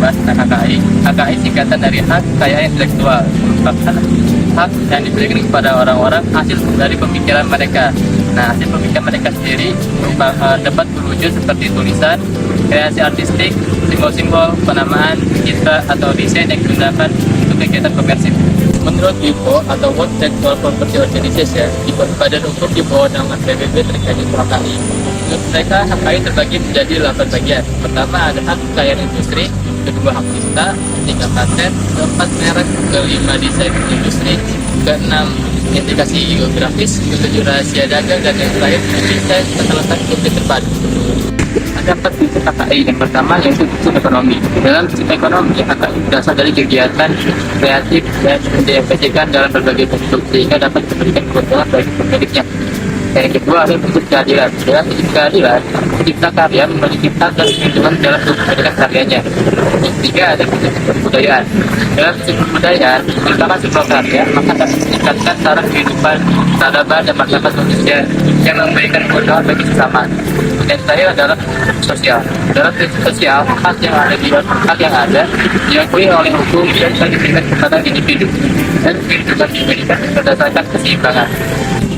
membahas tentang HKI. HKI singkatan dari hak kekayaan intelektual, merupakan hak yang diberikan kepada orang-orang hasil dari pemikiran mereka. Nah, hasil pemikiran mereka sendiri dapat berwujud seperti tulisan, kreasi artistik, simbol-simbol, penamaan, citra, atau desain yang digunakan untuk kegiatan komersil. Menurut WIPO atau World Intellectual Property Organization, badan hukum di bawah naungan PBB terkait dengan HKI. Menurut mereka, HKI terbagi menjadi 8 bagian. Pertama ada hak kekayaan industri, kedua hak cipta, ketiga paten, keempat merek, kelima desain industri, keenam indikasi geografis, ketujuh rahasia dagang, dan yang terakhir desain tata letak bukti terpadu. Ada 4 prinsip HKI. Yang pertama yaitu prinsip ekonomi. Dalam prinsip ekonomi, HKI berasal dari kegiatan kreatif dan diaplikasikan dalam berbagai bentuk sehingga dapat memberikan keuntungan bagi pemiliknya. Yang kedua adalah prinsip keadilan. Dalam prinsip keadilan, pencipta karya memiliki hak dan perlindungan dalam kepemilikan karyanya. Yang ketiga ada prinsip kebudayaan. Dalam prinsip kebudayaan, merupakan sebuah karya maka dapat meningkatkan taraf kehidupan, peradaban, dan martabat manusia yang memberikan keuntungan bagi sesama. Dan terakhir adalah sosial. Dalam prinsip sosial, hak yang ada diakui oleh hukum dan diberikan kepada individu dan kehidupan diberikan berdasarkan keseimbangan.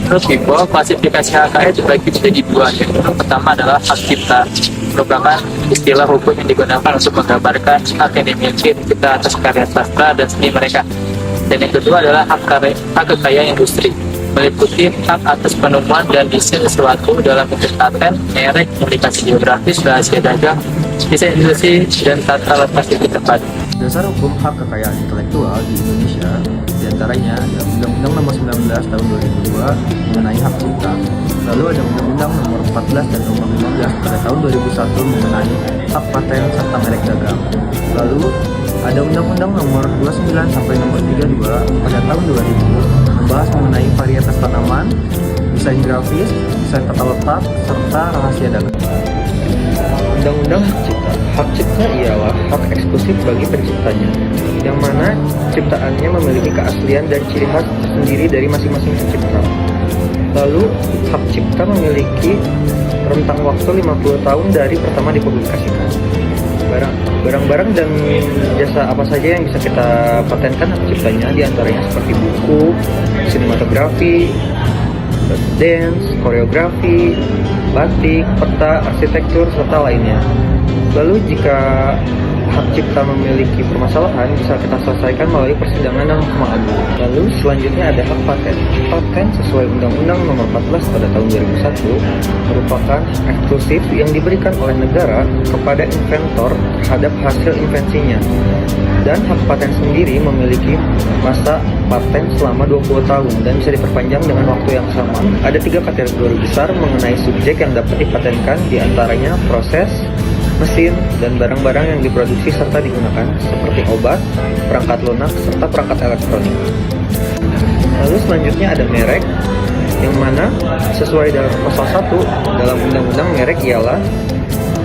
Terus WIPO, klasifikasi HKI dibagi menjadi 2. Yang pertama adalah hak cipta, merupakan istilah hukum yang digunakan untuk menggambarkan hak yang dimiliki pencipta atas karya sastra dan seni mereka. Dan yang kedua adalah hak kekayaan industri, meliputi hak atas penemuan dan desain sesuatu dalam bentuk paten, merek, indikasi geografis, rahasia dagang, desain industri, dan tata letak bukti terpadu. Dasar hukum hak kekayaan intelektual di Indonesia diantaranya ada Undang-Undang Nomor 19 Tahun 2002 mengenai hak cipta, lalu ada Undang-Undang Nomor 14 dan Nomor 15 pada tahun 2001 mengenai hak paten serta merek dagang, lalu ada Undang-Undang Nomor 29 sampai Nomor 32 pada tahun 2000 membahas mengenai varietas tanaman, desain grafis, desain tata letak, serta rahasia dagang. Undang-undang hak cipta. Hak cipta ialah hak eksklusif bagi penciptanya, yang mana ciptaannya memiliki keaslian dan ciri khas sendiri dari masing-masing pencipta. Lalu, hak cipta memiliki rentang waktu 50 tahun dari pertama dipublikasikan. Barang-barang dan jasa apa saja yang bisa kita patenkan hak ciptanya diantaranya seperti buku, sinematografi, dance, koreografi, batik, peta, arsitektur, serta lainnya. Lalu jika hak cipta memiliki permasalahan bisa kita selesaikan melalui persidangan dan Mahkamah Agung. Lalu selanjutnya ada hak paten. Paten sesuai Undang-Undang Nomor 14 pada tahun 2001 merupakan hak eksklusif yang diberikan oleh negara kepada inventor terhadap hasil invensinya. Dan hak paten sendiri memiliki masa paten selama 20 tahun dan bisa diperpanjang dengan waktu yang sama. Ada 3 kategori besar mengenai subjek yang dapat dipatenkan, diantaranya proses, mesin, dan barang-barang yang diproduksi serta digunakan seperti obat, perangkat lunak, serta perangkat elektronik. Lalu selanjutnya ada merek, yang mana sesuai dalam pasal 1 dalam Undang-Undang merek ialah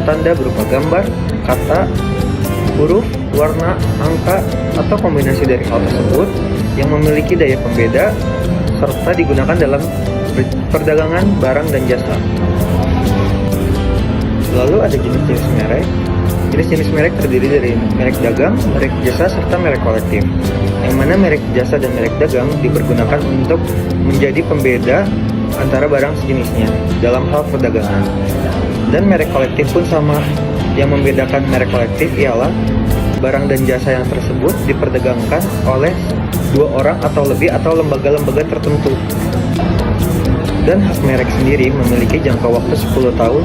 tanda berupa gambar, kata, huruf, warna, angka, atau kombinasi dari hal tersebut yang memiliki daya pembeda serta digunakan dalam perdagangan barang dan jasa. Lalu ada jenis-jenis merek. Jenis-jenis merek terdiri dari merek dagang, merek jasa, serta merek kolektif. Yang mana merek jasa dan merek dagang dipergunakan untuk menjadi pembeda antara barang sejenisnya dalam hal perdagangan. Dan merek kolektif pun sama. Yang membedakan merek kolektif ialah barang dan jasa yang tersebut diperdagangkan oleh 2 orang atau lebih atau lembaga-lembaga tertentu. Dan hak merek sendiri memiliki jangka waktu 10 tahun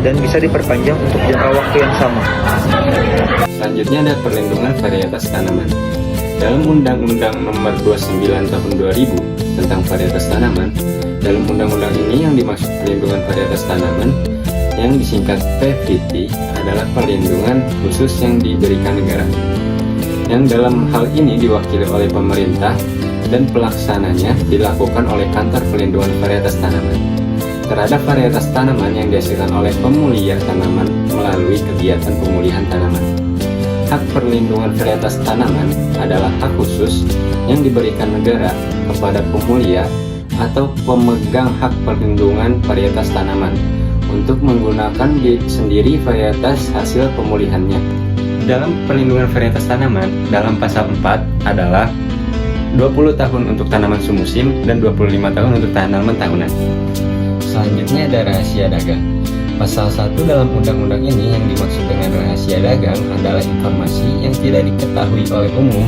dan bisa diperpanjang untuk jangka waktu yang sama. Selanjutnya ada perlindungan varietas tanaman. Dalam Undang-Undang Nomor 29 Tahun 2000 tentang varietas tanaman, dalam undang-undang ini yang dimaksud perlindungan varietas tanaman yang disingkat PVT adalah perlindungan khusus yang diberikan negara, yang dalam hal ini diwakili oleh pemerintah dan pelaksananya dilakukan oleh Kantor Pelindungan Varietas Tanaman terhadap varietas tanaman yang dihasilkan oleh pemulia tanaman melalui kegiatan pemulihan tanaman. Hak perlindungan varietas tanaman adalah hak khusus yang diberikan negara kepada pemulia atau pemegang hak perlindungan varietas tanaman untuk menggunakan sendiri varietas hasil pemulihannya dalam perlindungan varietas tanaman, dalam pasal 4 adalah 20 tahun untuk tanaman semusim dan 25 tahun untuk tanaman tahunan. Selanjutnya ada rahasia dagang. Pasal 1 dalam undang-undang ini yang dimaksud dengan rahasia dagang adalah informasi yang tidak diketahui oleh umum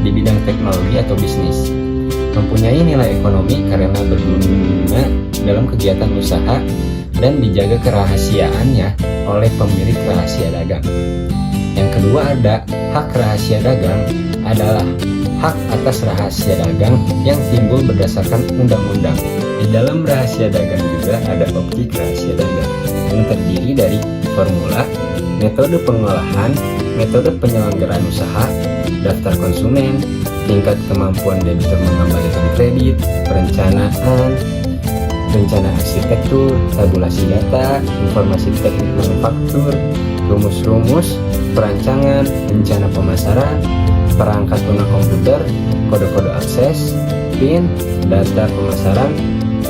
di bidang teknologi atau bisnis. Mempunyai nilai ekonomi karena berguna dalam kegiatan usaha dan dijaga kerahasiaannya oleh pemilik rahasia dagang. Yang kedua ada hak rahasia dagang adalah hak atas rahasia dagang yang timbul berdasarkan undang-undang. Di dalam rahasia dagang juga ada objek rahasia dagang yang terdiri dari formula, metode pengolahan, metode penyelenggaraan usaha, daftar konsumen, tingkat kemampuan debitur mengembalikan kredit, perencanaan, rencana arsitektur, tabulasi data, informasi teknik manufaktur, rumus-rumus, perancangan, rencana pemasaran, perangkat lunak komputer, kode-kode akses, PIN, data pemasaran,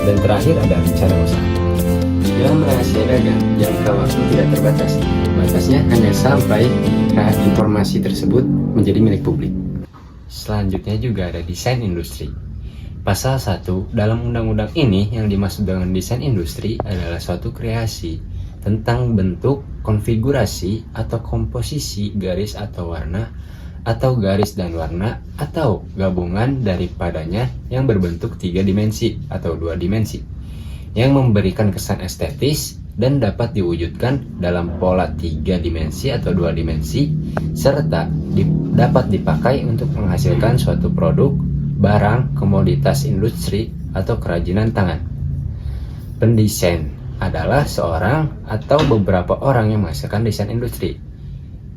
dan terakhir ada rencana usaha. Dalam rahasia dagang, jangka waktu tidak terbatas. Batasnya hanya sampai informasi tersebut menjadi milik publik. Selanjutnya juga ada desain industri. Pasal 1 dalam undang-undang ini yang dimaksud dengan desain industri adalah suatu kreasi tentang bentuk, konfigurasi, atau komposisi garis atau warna, atau garis dan warna, atau gabungan daripadanya yang berbentuk 3 dimensi atau 2 dimensi, yang memberikan kesan estetis dan dapat diwujudkan dalam pola 3 dimensi atau 2 dimensi, serta dapat dipakai untuk menghasilkan suatu produk, barang, komoditas industri, atau kerajinan tangan. Pendesain adalah seorang atau beberapa orang yang menghasilkan desain industri.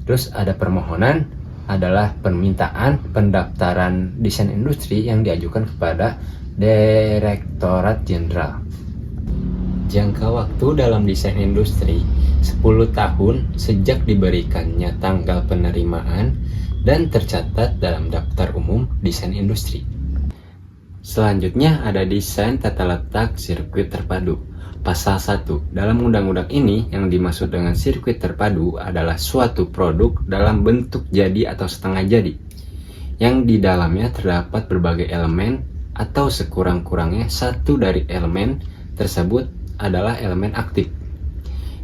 Terus ada permohonan adalah permintaan pendaftaran desain industri yang diajukan kepada Direktorat Jenderal. Jangka waktu dalam desain industri 10 tahun sejak diberikannya tanggal penerimaan dan tercatat dalam daftar umum desain industri. Selanjutnya ada desain tata letak sirkuit terpadu. Pasal 1 dalam undang-undang ini yang dimaksud dengan sirkuit terpadu adalah suatu produk dalam bentuk jadi atau setengah jadi, yang di dalamnya terdapat berbagai elemen atau sekurang-kurangnya satu dari elemen tersebut adalah elemen aktif,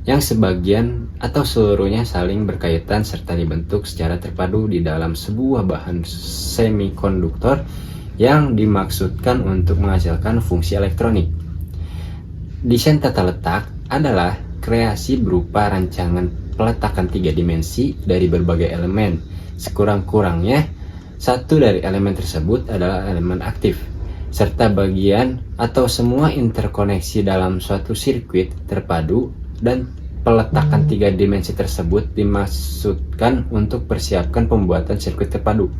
yang sebagian atau seluruhnya saling berkaitan serta dibentuk secara terpadu di dalam sebuah bahan semikonduktor yang dimaksudkan untuk menghasilkan fungsi elektronik. Desain tata letak adalah kreasi berupa rancangan peletakan 3 dimensi dari berbagai elemen. Sekurang-kurangnya satu dari elemen tersebut adalah elemen aktif, serta bagian atau semua interkoneksi dalam suatu sirkuit terpadu, dan peletakan 3 dimensi tersebut dimaksudkan untuk persiapkan pembuatan sirkuit terpadu.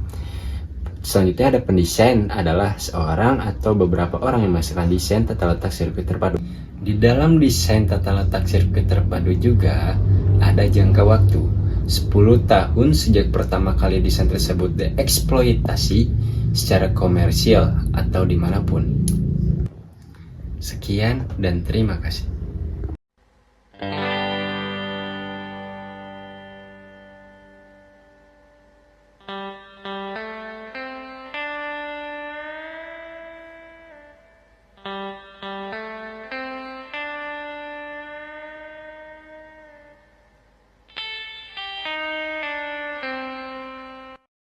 Selanjutnya ada pendesain adalah seorang atau beberapa orang yang menghasilkan desain tata letak sirkuit terpadu. Di dalam desain tata letak sirkuit terpadu juga ada jangka waktu 10 tahun sejak pertama kali desain tersebut dieksploitasi secara komersial atau dimanapun. Sekian dan terima kasih.